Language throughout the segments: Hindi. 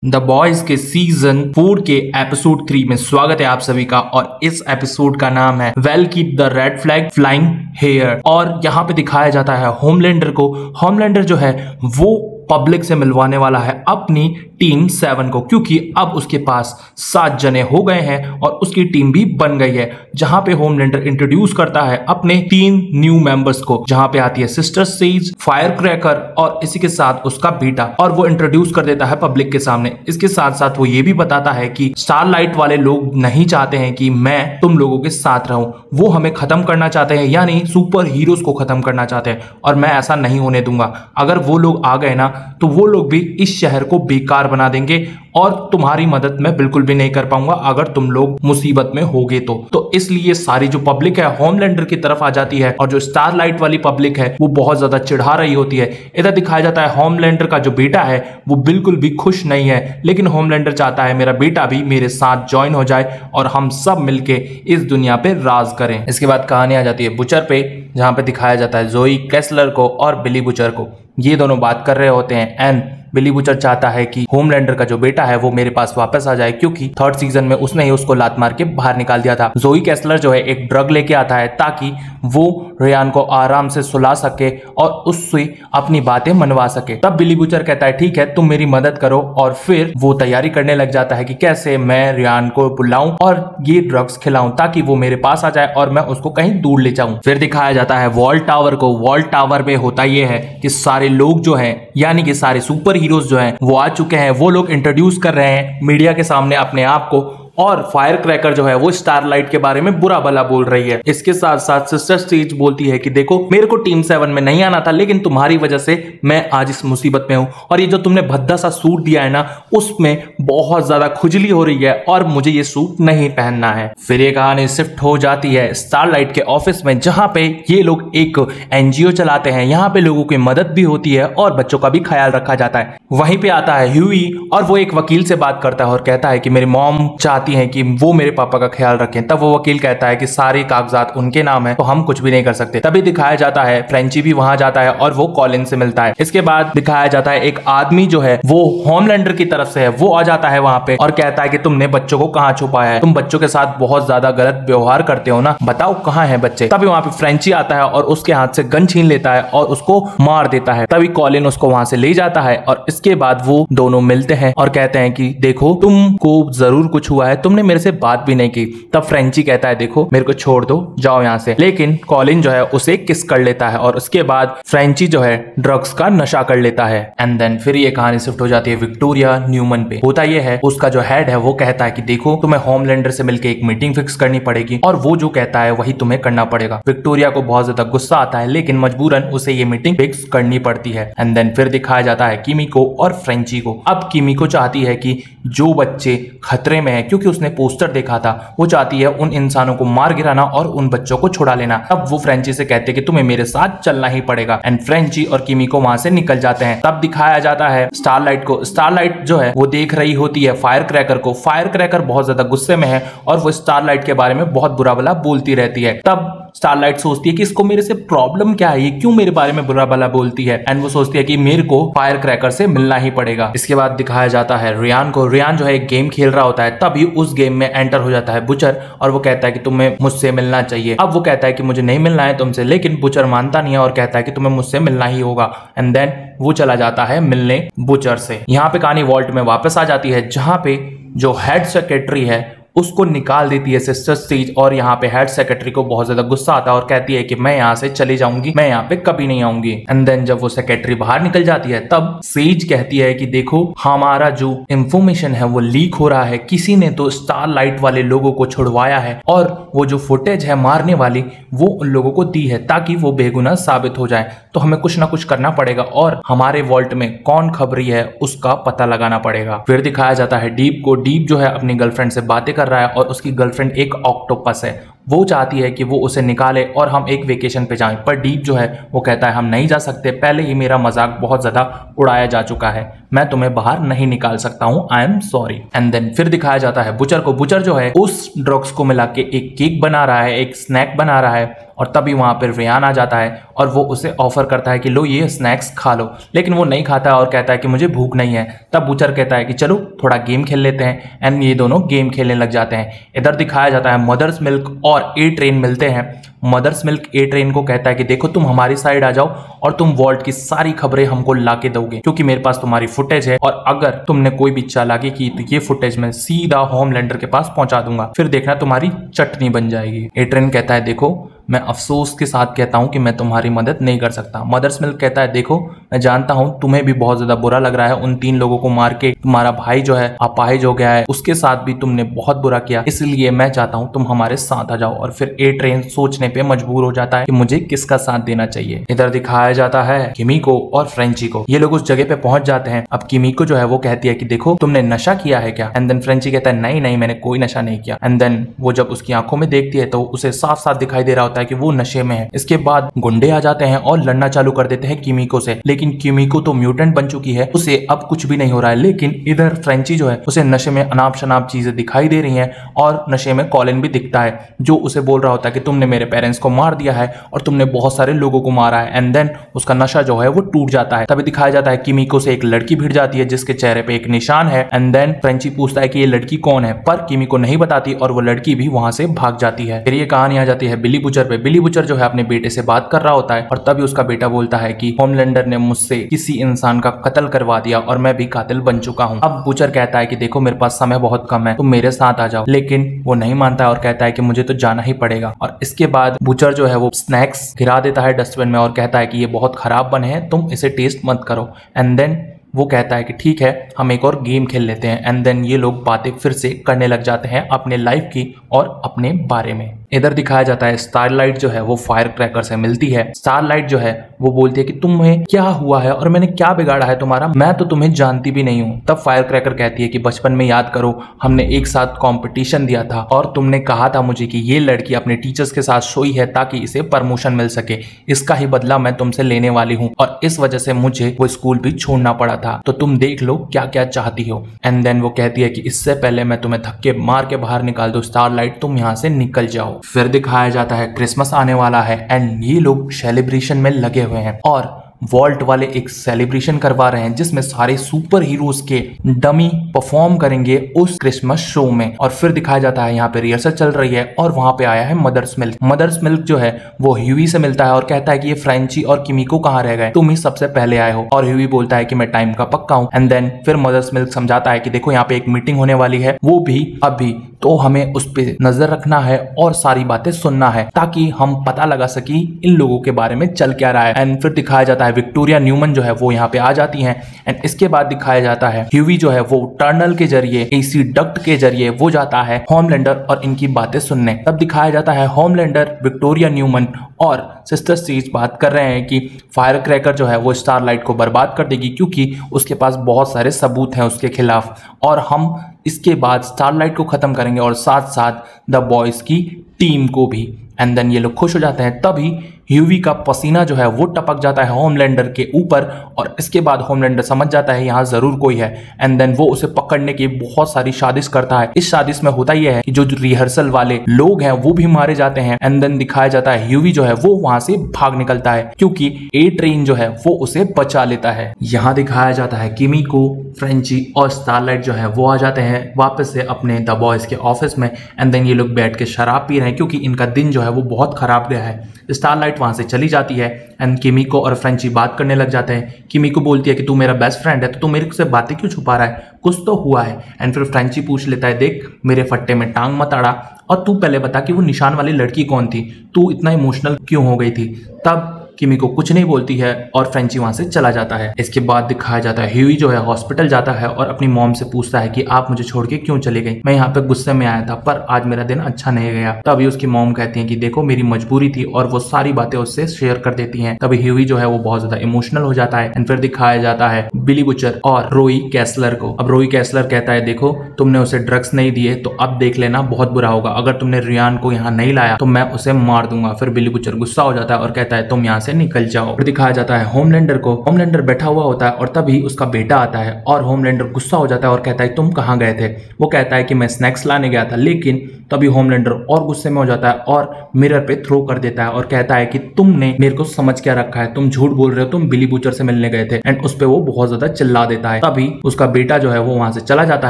द बॉयज के सीजन 4 के एपिसोड 3 में स्वागत है आप सभी का। और इस एपिसोड का नाम है well keep the red flag flying here. और यहाँ पे दिखाया जाता है होमलैंडर को। होमलैंडर जो है वो पब्लिक से मिलवाने वाला है अपनी टीम 7 को, क्योंकि अब उसके पास 7 जने हो गए हैं और उसकी टीम भी बन गई है। जहां पे होमलैंडर इंट्रोड्यूस करता है अपने 3 न्यू मेंबर्स को, जहां पे आती है सिस्टर सेज, फायर क्रैकर और इसी के साथ उसका बेटा, और वो इंट्रोड्यूस कर देता है पब्लिक के सामने। इसके साथ साथ वो ये भी बताता है कि स्टारलाइट वाले लोग नहीं चाहते हैं कि मैं तुम लोगों के साथ रहूं, वो हमें खत्म करना चाहते हैं, यानी सुपर हीरोज को खत्म करना चाहते हैं, और मैं ऐसा नहीं होने दूंगा। अगर वो लोग आ गए ना तो वो लोग भी इस शहर को बेकार बना देंगे और तुम्हारी मदद मैं बिल्कुल भी नहीं कर पाऊंगा अगर तुम लोग मुसीबत में होगे तो इसलिए सारी जो पब्लिक है होमलैंडर की तरफ आ जाती है, और जो स्टारलाइट वाली पब्लिक है वो बहुत ज्यादा चिढ़ा रही होती है। इधर दिखाया जाता है होमलैंडर का जो बेटा है वो बिल्कुल भी खुश नहीं है, लेकिन होमलैंडर चाहता है मेरा बेटा भी मेरे साथ ज्वाइन हो जाए और हम सब मिलके इस दुनिया पे राज करें। इसके बाद कहानी आ जाती है बुचर पे, जहां पे दिखाया जाता है जोई कैसलर को और बिली बुचर को। ये दोनों बात कर रहे होते हैं एंड बिली बुचर चाहता है कि होमलैंडर का जो बेटा है वो मेरे पास वापस आ जाए, क्योंकि 3rd सीजन में उसने ही उसको लात मार के बाहर निकाल दिया था। जोई कैसलर जो है एक ड्रग लेके आता है ताकि वो रियान को आराम से सुला सके और उससे अपनी बातें मनवा सके। तब बिली बुचर कहता है ठीक है तुम मेरी मदद करो, और फिर वो तैयारी करने लग जाता है कि कैसे मैं रियान को बुलाऊं और ये ड्रग्स खिलाऊं ताकि वो मेरे पास आ जाए और मैं उसको कहीं दूर ले जाऊं। फिर दिखाया जाता है वॉल टावर को। वॉल टावर पे होता ये है कि सारे लोग जो है यानी कि सारे सुपर हीरोज जो हैं वो आ चुके हैं। वो लोग इंट्रोड्यूस कर रहे हैं मीडिया के सामने अपने आप को, और फायर क्रैकर जो है वो स्टारलाइट के बारे में बुरा भला बोल रही है। इसके साथ साथ सिस्टर स्टेज बोलती है कि देखो मेरे को टीम 7 में नहीं आना था, लेकिन तुम्हारी वजह से मैं आज इस मुसीबत में हूं, और ये जो तुमने भद्दा सा सूट दिया है ना उसमें बहुत ज्यादा खुजली हो रही है और मुझे ये सूट नहीं पहनना है। फिर ये कहानी शिफ्ट हो जाती है स्टारलाइट के ऑफिस में, जहां पे ये लोग एक एनजीओ चलाते हैं। यहाँ पे लोगों की मदद भी होती है और बच्चों का भी ख्याल रखा जाता है। वहीं पे आता है ह्यूई और वो एक वकील से बात करता है और कहता है कि मेरी मॉम चाहती है कि वो मेरे पापा का ख्याल रखें। तब वो वकील कहता है कि सारे कागजात उनके नाम है तो हम कुछ भी नहीं कर सकते। तभी दिखाया जाता है फ्रेंची भी वहां जाता है और वो कॉलिन से मिलता है। इसके बाद दिखाया जाता है एक आदमी जो है वो होमलैंडर की तरफ से है, वो आ जाता है वहां पे और कहता है कि तुमने बच्चों को कहां छुपाया है, तुम बच्चों के साथ बहुत ज्यादा गलत व्यवहार करते हो ना, बताओ कहां है बच्चे। तभी वहां पे फ्रेंची आता है और उसके हाथ से गन छीन लेता है और उसको मार देता है। तभी कॉलिन उसको वहां से ले जाता है और इसके बाद वो दोनों मिलते हैं और कहते हैं कि देखो तुमको जरूर कुछ हुआ है, तुमने मेरे से बात भी नहीं की। तब फ्रेंची कहता है देखो मेरे को छोड़ दो, जाओ यहाँ से, लेकिन कॉलिन जो है उसे किस कर लेता है और उसके बाद फ्रेंची जो है ड्रग्स का नशा कर लेता है। एंड देन फिर ये कहानी शिफ्ट हो जाती है विक्टोरिया न्यूमन पे। होता ये है उसका जो हेड है वो कहता है कि देखो तुम्हें होमलैंडर से मिलकर एक मीटिंग फिक्स करनी पड़ेगी और वो जो कहता है वही तुम्हें करना पड़ेगा। विक्टोरिया को बहुत ज्यादा गुस्सा आता है, लेकिन मजबूरन उसे ये मीटिंग फिक्स करनी पड़ती है। एंड देन फिर दिखाया जाता है किमिको और फ्रेंची को। अब किमिको चाहती है कि जो बच्चे खतरे में है, क्योंकि उसने पोस्टर देखा था, वो चाहती है उन इंसानों को मार गिराना और उन बच्चों को छुड़ा लेना। अब वो फ्रेंची से कहते हैं कि तुम्हें मेरे साथ चलना ही पड़ेगा। एंड फ्रेंची और किमिको वहां से निकल जाते हैं। तब दिखाया जाता है स्टारलाइट को। स्टारलाइट जो है वो देख रही होती है फायर क्रैकर को। फायर क्रैकर बहुत ज्यादा गुस्से में है और वो स्टारलाइट के बारे में बहुत बुरा भला बोलती रहती है। तब स्टारलाइट सोचती है कि इसको मेरे से प्रॉब्लम क्या है, ये क्यों मेरे बारे में बुरा भला बोलती है। एंड वो सोचती है कि मेरे को फायर क्रैकर से मिलना ही पड़ेगा। इसके बाद दिखाया जाता है रियान को। रियान जो है एक गेम खेल रहा होता है, तभी उस गेम में एंटर हो जाता है बुचर और वो कहता है कि तुम्हें मुझसे मिलना चाहिए। अब वो कहता है कि मुझे नहीं मिलना है तुमसे, लेकिन बुचर मानता नहीं है और कहता है कि तुम्हें मुझसे मिलना ही होगा। एंड देन वो चला जाता है मिलने बुचर से। यहाँ पे कहानी वॉल्ट में वापस आ जाती है, जहां पे जो हेड सेक्रेटरी है उसको निकाल देती है सिस्टर स्टेज, और यहाँ पे हेड सेक्रेटरी को बहुत ज्यादा गुस्सा आता है और कहती है कि मैं यहाँ से चली जाऊंगी, मैं यहाँ पे कभी नहीं आऊंगी। एंड देन जब वो सेक्रेटरी बाहर निकल जाती है तब सेज कहती है कि देखो हमारा जो इंफॉर्मेशन है वो लीक हो रहा है, किसी ने तो स्टारलाइट वाले लोगों को छुड़वाया है और वो जो फुटेज है मारने वाली वो उन लोगों को दी है ताकि वो बेगुनाह साबित हो जाए। तो हमें कुछ ना कुछ करना पड़ेगा और हमारे वॉल्ट में कौन खबरी है उसका पता लगाना पड़ेगा। फिर दिखाया जाता है डीप को। डीप जो है अपनी गर्लफ्रेंड से बातें कर रहा है और उसकी गर्लफ्रेंड एक ऑक्टोपस है वो चाहती है कि वो उसे निकाले और हम एक वेकेशन पे जाएं, पर डीप जो है वो कहता है हम नहीं जा सकते, पहले ही मेरा मजाक बहुत ज्यादा उड़ाया जा चुका है, मैं तुम्हें बाहर नहीं निकाल सकता हूँ, I am sorry. And then फिर दिखाया जाता है बुचर को। बुचर जो है उस ड्रग्स को मिला के एक केक बना रहा है, एक स्नैक बना रहा है, और तभी वहां पर रेयान आ जाता है और वो उसे ऑफर करता है कि लो ये स्नैक्स खा लो, लेकिन वो नहीं खाता और कहता है कि मुझे भूख नहीं है। तब बुचर कहता है कि चलो थोड़ा गेम खेल लेते हैं, एंड ये दोनों गेम खेलने लग जाते हैं। इधर दिखाया जाता है मदर्स मिल्क और ए ट्रेन मिलते हैं। मदर्स मिल्क ए ट्रेन को कहता है कि देखो तुम हमारी साइड आ जाओ और तुम वॉल्ट की सारी खबरें हमको लाके दोगे, क्योंकि मेरे पास तुम्हारी फुटेज है, और अगर तुमने कोई भी चालाकी की तो ये फुटेज मैं सीधा होमलैंडर के पास पहुंचा दूंगा, फिर देखना तुम्हारी चटनी बन जाएगी। ए ट्रेन कहता है देखो मैं अफसोस के साथ कहता हूं कि मैं तुम्हारी मदद नहीं कर सकता। मदर्स मिल्क कहता है देखो मैं जानता हूं तुम्हें भी बहुत ज्यादा बुरा लग रहा है, उन 3 लोगों को मार के तुम्हारा भाई जो है अपाहिज हो गया है, उसके साथ भी तुमने बहुत बुरा किया, इसलिए मैं चाहता हूं तुम हमारे साथ आ जाओ। और फिर ए ट्रेन सोचने पे मजबूर हो जाता है कि मुझे किसका साथ देना चाहिए। इधर दिखाया जाता है किमीको और फ्रेंची को। ये लोग उस जगह पे पहुंच जाते हैं। अब किमीको जो है वो कहती है कि देखो तुमने नशा किया है क्या? एंड देन फ्रेंची कहता है नहीं नहीं मैंने कोई नशा नहीं किया। एंड देन वो जब उसकी आंखों में देखती है तो उसे साफ साफ दिखाई दे रहा होता है कि वो नशे में है। इसके बाद गुंडे आ जाते हैं और लड़ना चालू कर देते हैं किमीको से, लेकिन किमीको तो म्यूटेंट बन चुकी है, उसे अब कुछ भी नहीं हो रहा है। लेकिन इधर फ्रेंची जो है उसे नशे में अनाप शनाप चीजें दिखाई दे रही हैं, और नशे में कॉलिन भी दिखता है जो उसे बोल रहा होता है कि तुमने मेरे पेरेंट्स को मार दिया है और तुमने बहुत सारे लोगों को मारा है। एंड देन उसका नशा जो है वो टूट जाता है। तभी दिखाया जाता है किमीको से एक लड़की भिड़ जाती है जिसके चेहरे पे एक निशान है। एंड देन फ्रेंची पूछता है कि ये लड़की कौन है, पर किमीको नहीं बताती और वो लड़की भी वहां से भाग जाती है। फिर ये कहानी आ जाती है बिली बुचर पे। बिली बुचर जो है अपने बेटे से बात कर रहा होता है, और तभी उसका बेटा बोलता है कि होमलैंडर ने मुझसे किसी इंसान का कत्ल करवा दिया और मैं भी कातिल बन चुका हूँ। अब बुचर कहता है कि देखो मेरे पास समय बहुत कम है, तुम मेरे साथ आ जाओ, लेकिन वो नहीं मानता है और कहता है कि मुझे तो जाना ही पड़ेगा। और इसके बाद बुचर जो है वो स्नैक्स गिरा देता है डस्टबिन में और कहता है कि ये बहुत खराब बने हैं, तुम इसे टेस्ट मत करो। एंड देन वो कहता है कि ठीक है हम एक और गेम खेल लेते हैं। एंड देन ये लोग बातें फिर से करने लग जाते हैं अपने लाइफ की और अपने बारे में। इधर दिखाया जाता है स्टारलाइट जो है वो फायर क्रैकर से मिलती है। स्टारलाइट जो है वो बोलती है कि तुम्हें क्या हुआ है और मैंने क्या बिगाड़ा है तुम्हारा, मैं तो तुम्हें जानती भी नहीं हूँ। तब फायर क्रैकर कहती है कि बचपन में याद करो हमने एक साथ कंपटीशन दिया था और तुमने कहा था मुझे कि ये लड़की अपने टीचर्स के साथ सोई है ताकि इसे प्रमोशन मिल सके, इसका ही बदला मैं तुमसे लेने वाली हूँ और इस वजह से मुझे वो स्कूल भी छोड़ना पड़ा था, तो तुम देख लो क्या क्या चाहती हो। एंड देन वो कहती है कि इससे पहले मैं तुम्हें धक्के मार के बाहर निकाल दूं, स्टारलाइट तुम यहाँ से निकल जाओ। फिर दिखाया जाता है क्रिसमस आने वाला है एंड ये लोग सेलिब्रेशन में लगे हुए हैं और वॉल्ट वाले एक सेलिब्रेशन करवा रहे हैं जिसमें सारे सुपर हीरोज के डमी परफॉर्म करेंगे उस क्रिसमस शो में। और फिर दिखाया जाता है यहाँ पे रिहर्सल चल रही है और वहां पे आया है मदर्स मिल्क। मदर्स मिल्क जो है वो ह्यूई से मिलता है और कहता है कि ये फ्रेंची और किमीको कहाँ रह गए, तुम ही सबसे पहले आए हो। और ह्यूई बोलता है कि मैं टाइम का पक्का हूँ। एंड देन फिर मदर्स मिल्क समझाता है कि देखो यहाँ पे एक मीटिंग होने वाली है, वो भी अभी, तो हमें उस पर नजर रखना है और सारी बातें सुनना है ताकि हम पता लगा सकी इन लोगों के बारे में चल क्या रहा है। एंड फिर दिखाया जाता है विक्टोरिया न्यूमन जो है वो यहाँ पे आ जाती हैं। एंड इसके बाद दिखाया जाता है ह्यूई जो है वो टर्नल के जरिए एसी डक्ट के जरिए वो जाता है होमलैंडर और इनकी बातें सुनने। तब दिखाया जाता है होमलैंडर, विक्टोरिया न्यूमन और सिस्टर स्टीज बात कर रहे हैं कि फायर क्रैकर जो है वो स्टारलाइट को बर्बाद कर देगी क्योंकि उसके पास बहुत सारे सबूत हैं उसके खिलाफ, और हम इसके बाद स्टारलाइट को खत्म करेंगे और साथ साथ द बॉयज की टीम को भी। एंड देन ये लोग खुश हो जाते हैं। तभी ह्यूई का पसीना जो है वो टपक जाता है होमलैंडर के ऊपर और इसके बाद होमलैंडर समझ जाता है यहाँ जरूर कोई है। एंड देन वो उसे पकड़ने की बहुत सारी साजिश करता है। इस साजिश में होता यह है कि जो रिहर्सल वाले लोग हैं वो भी मारे जाते हैं। एंड देन दिखाया जाता है ह्यूई जो है वो वहां से भाग निकलता है क्योंकि ए ट्रेन जो है वो उसे बचा लेता है। यहाँ दिखाया जाता है किमीको, फ्रेंची और स्टारलाइट जो है वो आ जाते हैं वापस से अपने द बॉयज के ऑफिस में। एंड देन ये लोग बैठ के शराब पी रहे हैं क्योंकि इनका दिन जो है वो बहुत खराब गया है। स्टारलाइट वहां से चली जाती है एंड किमीको और फ्रेंची बात करने लग जाते हैं। किमीको बोलती है कि तू मेरा बेस्ट फ्रेंड है तो तू मेरे से बातें क्यों छुपा रहा है, कुछ तो हुआ है। एंड फिर फ्रेंची पूछ लेता है देख मेरे फट्टे में टांग मत अड़ा और तू पहले बता कि वो निशान वाली लड़की कौन थी, तू इतना इमोशनल क्यों हो गई थी। तब किमी को कुछ नहीं बोलती है और फ्रेंची वहां से चला जाता है। इसके बाद दिखाया जाता है ह्यूई जो है हॉस्पिटल जाता है और अपनी मॉम से पूछता है कि आप मुझे छोड़ के क्यों चले गई, मैं यहाँ पे गुस्से में आया था पर आज मेरा दिन अच्छा नहीं गया। तभी उसकी मॉम कहती है कि देखो मेरी मजबूरी थी और वो सारी बातें उससे शेयर कर देती हैं। तभी ह्यूई जो है वो बहुत ज्यादा इमोशनल हो जाता है। एंड फिर दिखाया जाता है बिली बुचर और रोई कैसलर को। अब रोई कैसलर कहता है देखो तुमने उसे ड्रग्स नहीं दिए तो अब देख लेना बहुत बुरा होगा, अगर तुमने रियान को यहाँ नहीं लाया तो मैं उसे मार दूंगा। फिर बिली बुचर गुस्सा हो जाता है और कहता है तुम यहाँ से निकल जाओ। फिर दिखाया जाता है होमलैंडर को। होमलैंडर बैठा हुआ होता है और तभी उसका बेटा आता है और होमलैंडर गुस्सा हो जाता है और कहता है तुम कहाँ गए थे। वो कहता है कि मैं स्नैक्स लाने गया था, लेकिन तभी होमलैंडर और गुस्से में हो जाता है और मिरर पे थ्रो कर देता है और कहता है कि तुमने मेरे को समझ क्या रखा है, तुम झूठ बोल रहे हो, तुम बिली बुचर से मिलने गए थे। एंड उस पे वो बहुत ज्यादा चिल्ला देता है। तभी उसका बेटा जो है वो वहां से चला जाता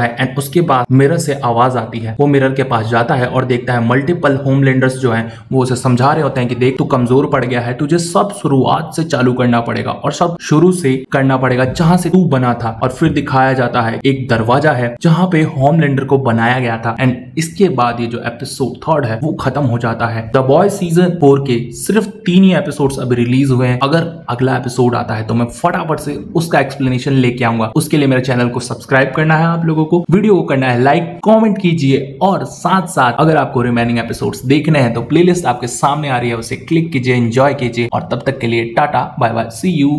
है। एंड उसके बाद मिरर से आवाज आती है। वो मिरर के पास जाता है और देखता है मल्टीपल होमलैंडर्स जो हैं वो उसे समझा रहे होते हैं कि देख तू कमजोर पड़ गया है, तुझे सब शुरुआत से चालू करना पड़ेगा और सब शुरू से करना पड़ेगा जहां से तू बना था। और फिर दिखाया जाता है एक दरवाजा है जहां पे होमलैंडर को बनाया गया था। एंड इसके बाद ये जो एपिसोड 3 है वो खत्म हो जाता है। द बॉयज सीजन 4 के सिर्फ 3 ही एपिसोड्स अभी रिलीज हुए हैं। अगर अगला एपिसोड आता है तो मैं फटाफट से उसका एक्सप्लेनेशन लेके आऊंगा। उसके लिए मेरे चैनल को सब्सक्राइब करना है आप लोगों को, वीडियो को करना है लाइक, कमेंट कीजिए और साथ साथ अगर आपको रिमेनिंग एपिसोड्स देखने हैं तो प्लेलिस्ट आपके सामने आ रही है, उसे क्लिक कीजिए, एंजॉय कीजिए और तब तक के लिए tata bye bye, see you.